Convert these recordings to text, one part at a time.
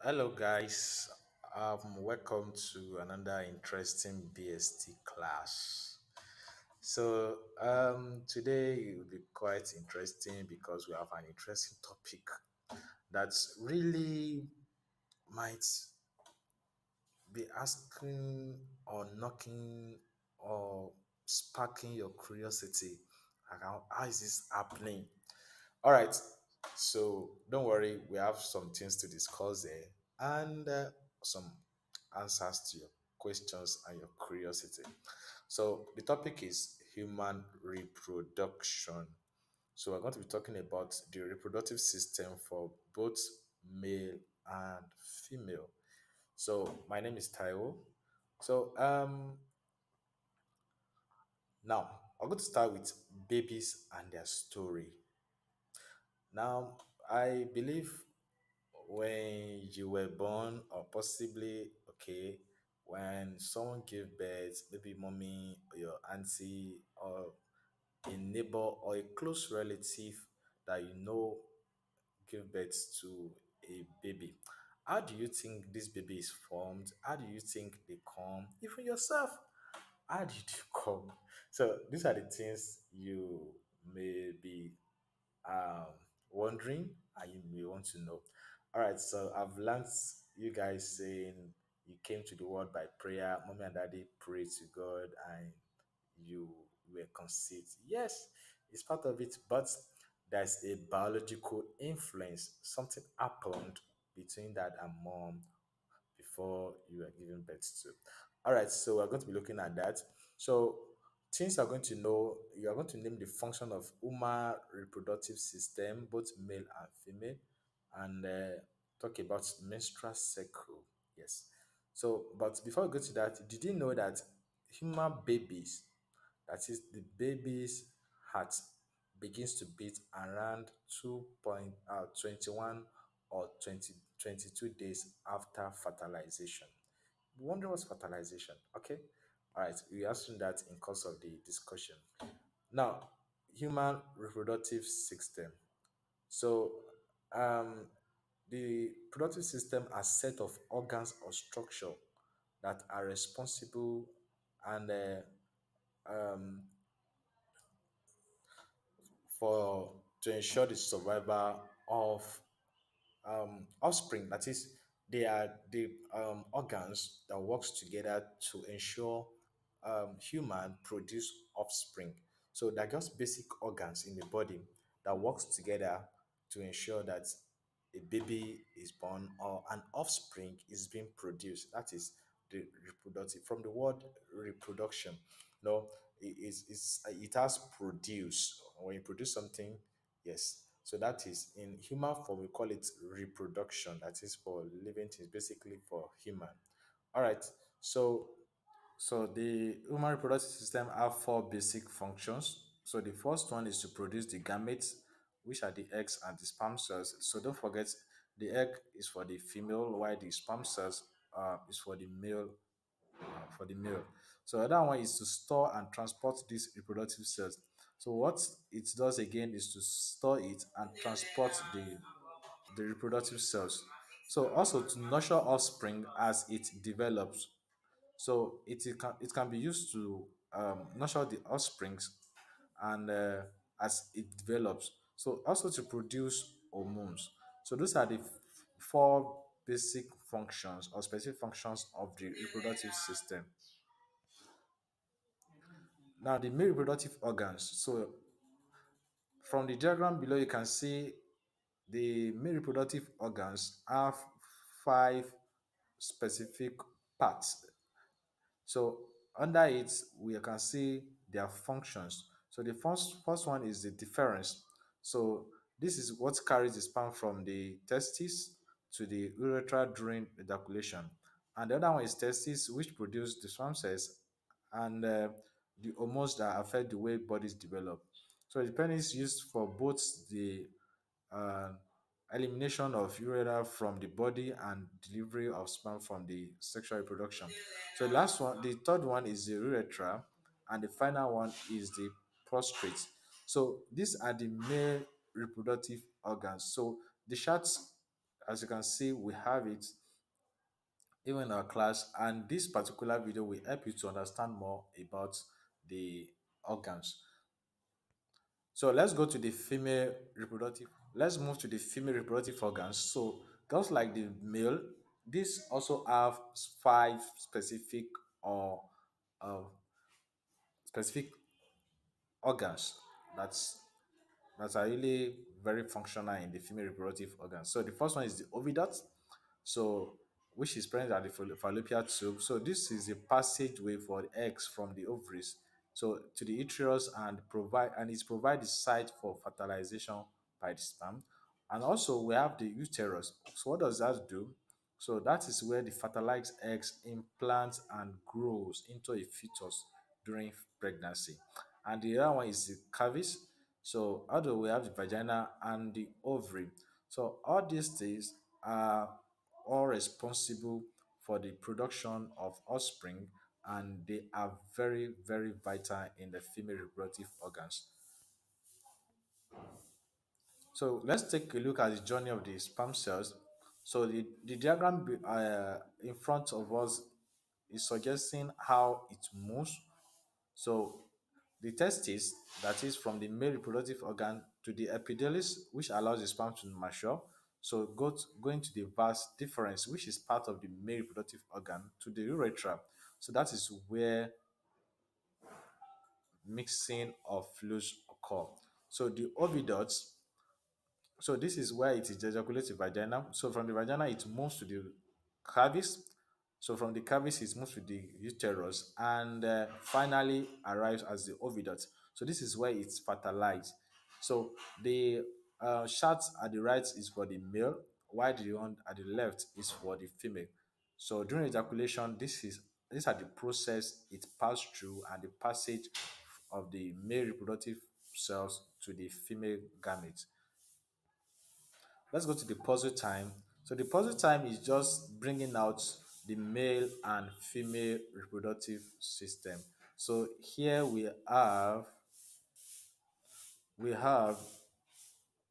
Hello, guys. Welcome to another interesting BST class. Today it will be quite interesting because we have an interesting topic that's really might be asking or knocking or sparking your curiosity. Like, how is this happening? All right. So don't worry, we have some things to discuss there and some answers to your questions and your curiosity. So the topic is human reproduction. So we're going to be talking about the reproductive system for both male and female. So my name is Taiwo. So now I'm going to start with babies and their story. Now I believe when you were born, or possibly okay, when someone gave birth, maybe mommy or your auntie or a neighbor or a close relative that you know give birth to a baby. How do you think this baby is formed? How do you think they come? Even yourself, how did you come? So these are the things you may be um, wondering and you may want to know. All right, so I've learned you guys saying you came to the world by prayer. Mommy and daddy prayed to God and you were conceived. Yes, it's part of it, but there's a biological influence. Something happened between dad and mom before you were given birth to. All right, so we're going to be looking at that. So things are going to know, you are going to name the function of human reproductive system, both male and female, and talk about menstrual cycle. Yes. So, but before we go to that, did you know that human babies, that is the baby's heart, begins to beat around 2.21 or 22 days after fertilization? You wonder what's fertilization? Okay. All right. We assume that in course of the discussion. Now, human reproductive system. So, um, the reproductive system are set of organs or structure that are responsible and for to ensure the survival of offspring. That is, they are the organs that works together to ensure human produce offspring. So they're just basic organs in the body that works together to ensure that a baby is born or an offspring is being produced. That is the reproductive. From the word reproduction, no, it has produce. When you produce something, yes. So that is in human form, we call it reproduction. That is for living things, basically for human. All right. So the human reproductive system have four basic functions. So the first one is to produce the gametes, which are the eggs and the sperm cells. So don't forget, the egg is for the female, while the sperm cells is for the male. For the male. So the other one is to store and transport these reproductive cells. So what it does again is to store it and transport the reproductive cells. So also to nurture offspring as it develops. So it can be used to nurture the offsprings and as it develops. So also to produce hormones. So those are the four basic functions or specific functions of the reproductive system. Now the male reproductive organs. So from the diagram below, you can see the male reproductive organs have five specific parts. So under it, we can see their functions. So the first one is the difference. So this is what carries the sperm from the testis to the urethra during ejaculation. And the other one is testis, which produce the sperm cells and the hormones that affect the way bodies develop. So the penis is used for both the uh, elimination of urethra from the body and delivery of sperm from the sexual reproduction. So the last one, the third one is the urethra, and the final one is the prostate. So these are the male reproductive organs. So the charts As you can see, we have it even in our class, and this particular video will help you to understand more about the organs. So let's go to the female reproductive. Let's move to the female reproductive organs. So just like the male, this also have five specific or uh, specific organs that's that are really very functional in the female reproductive organs. So the first one is the oviduct, so which is present at the fallopian tube. So this is a passageway for the eggs from the ovaries so to the uterus and it provides the site for fertilization by the sperm. And also we have the uterus. So what does that do? So that is where the fertilized eggs implant and grows into a fetus during pregnancy. And the other one is the cervix. So although we have the vagina and the ovary. So all these things are all responsible for the production of offspring, and they are very, very vital in the female reproductive organs. So let's take a look at the journey of the sperm cells. So the diagram in front of us is suggesting how it moves. So the testis, that is from the male reproductive organ to the epididymis, which allows the sperm to mature. So going to the vas deferens, which is part of the male reproductive organ, to the urethra. So that is where mixing of fluids occur. So the oviducts, so this is where it is ejaculates the vagina. So from the vagina, it moves to the cervix. So from the cervix, it moves to the uterus and finally arrives as the oviduct. So this is where it's fertilized. So the chart at the right is for the male, while the one at the left is for the female. So during ejaculation, these are the process it passed through and the passage of the male reproductive cells to the female gamete. Let's go to the puzzle time. So the puzzle time is just bringing out the male and female reproductive system. So here we have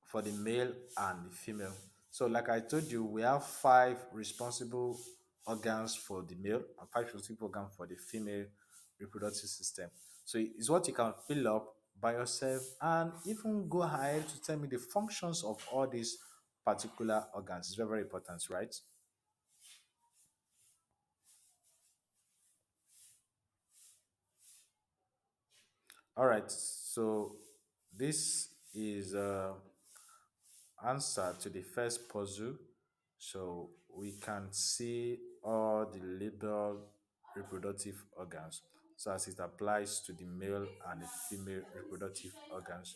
for the male and the female. So like I told you, we have five responsible organs for the male and five responsible organs for the female reproductive system. So it's what you can fill up by yourself and even go ahead to tell me the functions of all these particular organs. It's very, very important, right? All right. So this is answer to the first puzzle. So we can see all the labeled reproductive organs. So as it applies to the male and the female reproductive organs.